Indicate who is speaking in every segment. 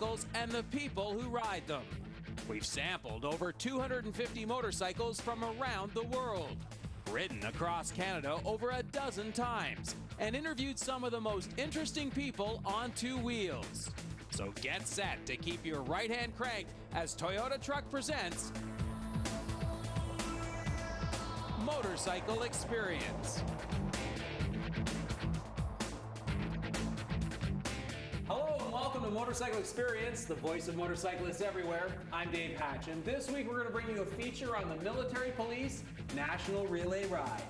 Speaker 1: motorcycles and the people who ride them. We've sampled over 250 motorcycles from around the world, ridden across Canada over a dozen times, and interviewed some of the most interesting people on two wheels. So get set to keep your right hand cranked as Toyota Truck presents Motorcycle Experience.
Speaker 2: Hello and welcome to Motorcycle Experience, the voice of motorcyclists everywhere. I'm Dave Hatch, and this week we're going to bring you a feature on the Military Police National Relay Ride.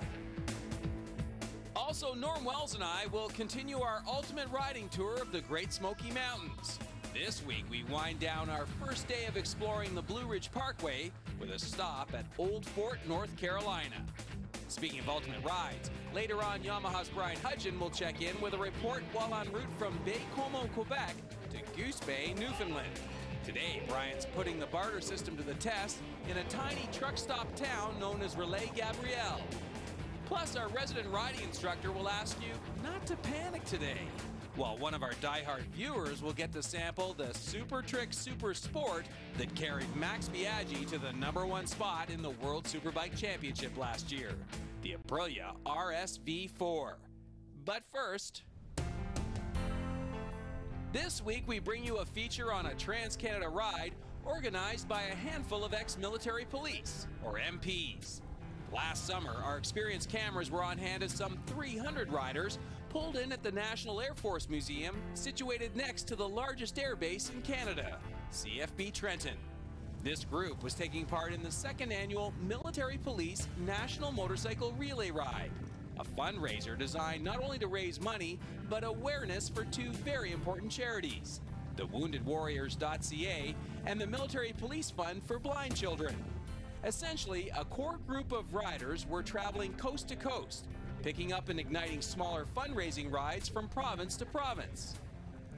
Speaker 1: Also, Norm Wells and I will continue our ultimate riding tour of the Great Smoky Mountains. This week we wind down our first day of exploring the Blue Ridge Parkway with a stop at Old Fort, North Carolina. Speaking of ultimate rides, later on Yamaha's Brian Hudgen will check in with a report while en route from Baie-Comeau, Quebec to Goose Bay, Newfoundland. Today, Brian's putting the barter system to the test in a tiny truck stop town known as Relais Gabriel. Plus, our resident riding instructor will ask you not to panic today, while one of our diehard viewers will get to sample the Super Trick Super Sport that carried Max Biaggi to the #1 spot in the World Superbike Championship last year, the Aprilia RSV4. But first, this week we bring you a feature on a Trans-Canada ride organized by a handful of ex-military police, or MPs. Last summer, our experienced cameras were on hand as some 300 riders pulled in at the National Air Force Museum, situated next to the largest air base in Canada, CFB Trenton. This group was taking part in the second annual Military Police National Motorcycle Relay Ride, a fundraiser designed not only to raise money, but awareness for two very important charities, the Woundedwarriors.ca and the Military Police Fund for Blind Children. Essentially, a core group of riders were traveling coast to coast, picking up and igniting smaller fundraising rides from province to province.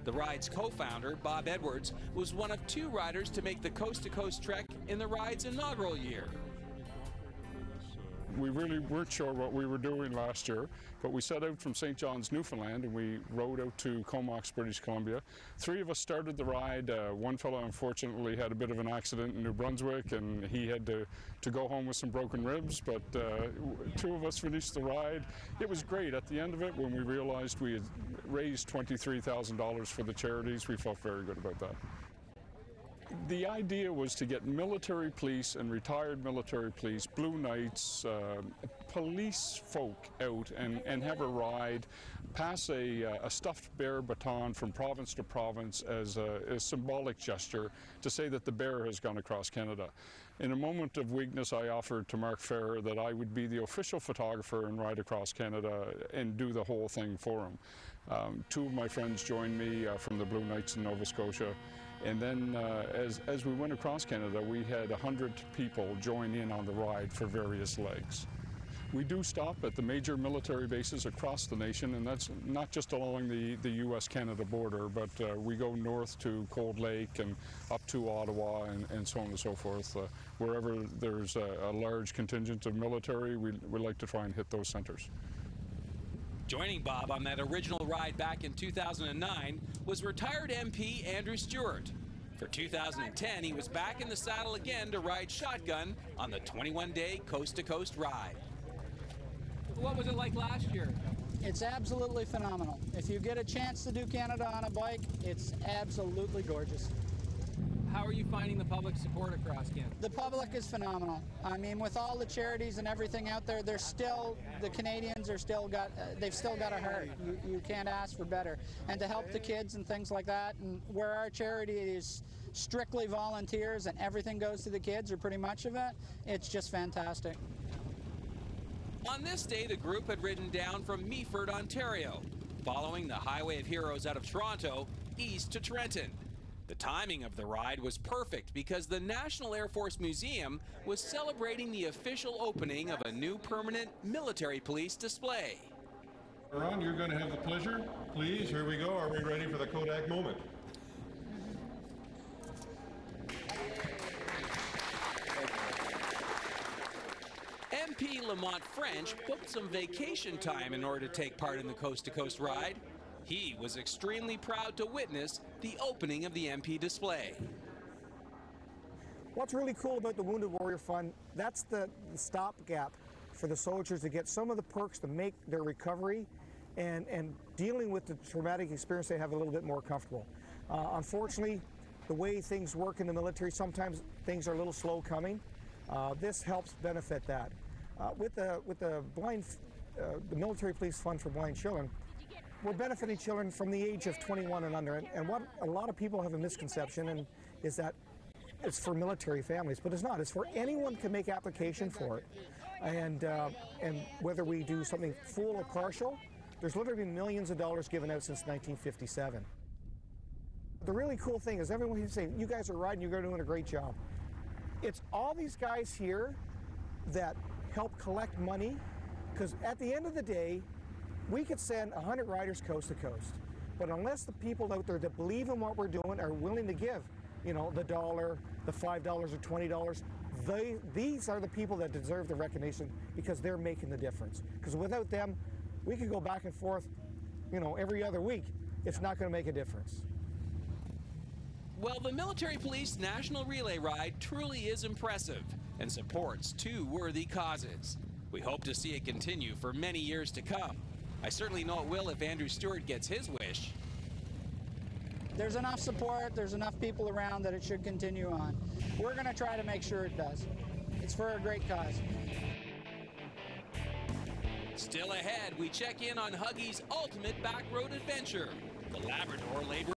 Speaker 1: The ride's co-founder, Bob Edwards, was one of two riders to make the coast-to-coast trek in the ride's inaugural year.
Speaker 3: We really weren't sure what we were doing last year, but we set out from St. John's, Newfoundland, and we rode out to Comox, British Columbia. Three of us started the ride. One fellow unfortunately had a bit of an accident in New Brunswick, and he had to go home with some broken ribs, but two of us finished the ride. It was great. At the end of it, when we realized we had raised $23,000 for the charities, we felt very good about that. The idea was to get military police and retired military police, Blue Knights, police folk out and have a ride, pass a stuffed bear baton from province to province as a symbolic gesture to say that the bear has gone across Canada. In a moment of weakness, I offered to Mark Ferrer that I would be the official photographer and ride across Canada and do the whole thing for him. Two of my friends joined me from the Blue Knights in Nova Scotia. And then as we went across Canada, we had 100 people join in on the ride for various legs. We do stop at the major military bases across the nation, and that's not just along the US-Canada border, but we go north to Cold Lake and up to Ottawa and so on and so forth. Wherever there's a large contingent of military, we like to try and hit those centers.
Speaker 1: Joining Bob on that original ride back in 2009 was retired MP Andrew Stewart. For 2010, he was back in the saddle again to ride shotgun on the 21-day coast-to-coast ride.
Speaker 2: What was it like last year?
Speaker 4: It's absolutely phenomenal. If you get a chance to do Canada on a bike, it's absolutely gorgeous.
Speaker 2: How are you finding the public support across Canada?
Speaker 4: The public is phenomenal. I mean, with all the charities and everything out there, the Canadians are still they've still got a heart. You can't ask for better. And to help the kids and things like that, and where our charity is strictly volunteers and everything goes to the kids, or pretty much of it, it's just fantastic.
Speaker 1: On this day, the group had ridden down from Meaford, Ontario, following the Highway of Heroes out of Toronto, east to Trenton. The timing of the ride was perfect because the National Air Force Museum was celebrating the official opening of a new permanent military police display.
Speaker 5: Ron, you're going to have the pleasure. Please, here we go. Are we ready for the Kodak moment? MP Lamont French booked some vacation time in order to take part in the coast-to-coast ride.
Speaker 1: He was extremely proud to witness the opening of the MP display.
Speaker 6: What's really cool about the Wounded Warrior Fund, that's the stopgap for the soldiers to get some of the perks to make their recovery and dealing with the traumatic experience they have a little bit more comfortable. Unfortunately, the way things work in the military, sometimes things are a little slow coming. This helps benefit that. With the Military Police Fund for Blind Children, we're benefiting children from the age of 21 and under. And what a lot of people have a misconception is that it's for military families, but it's not. It's for anyone can make application for it. And whether we do something full or partial, there's literally been millions of dollars given out since 1957. The really cool thing is everyone is saying, you guys are riding, you're doing a great job. It's all these guys here that help collect money, because at the end of the day, we could send 100 riders coast to coast, but unless the people out there that believe in what we're doing are willing to give, you know, the $1, the $5 or $20, these are the people that deserve the recognition because they're making the difference. Because without them, we could go back and forth, you know, every other week. It's not going to make a difference.
Speaker 1: Well, the Military Police National Relay Ride truly is impressive and supports two worthy causes. We hope to see it continue for many years to come. I certainly know it will if Andrew Stewart gets his wish.
Speaker 4: There's enough support, there's enough people around that it should continue on. We're going to try to make sure it does. It's for a great cause.
Speaker 1: Still ahead, we check in on Huggy's ultimate back road adventure, the Labrador Labor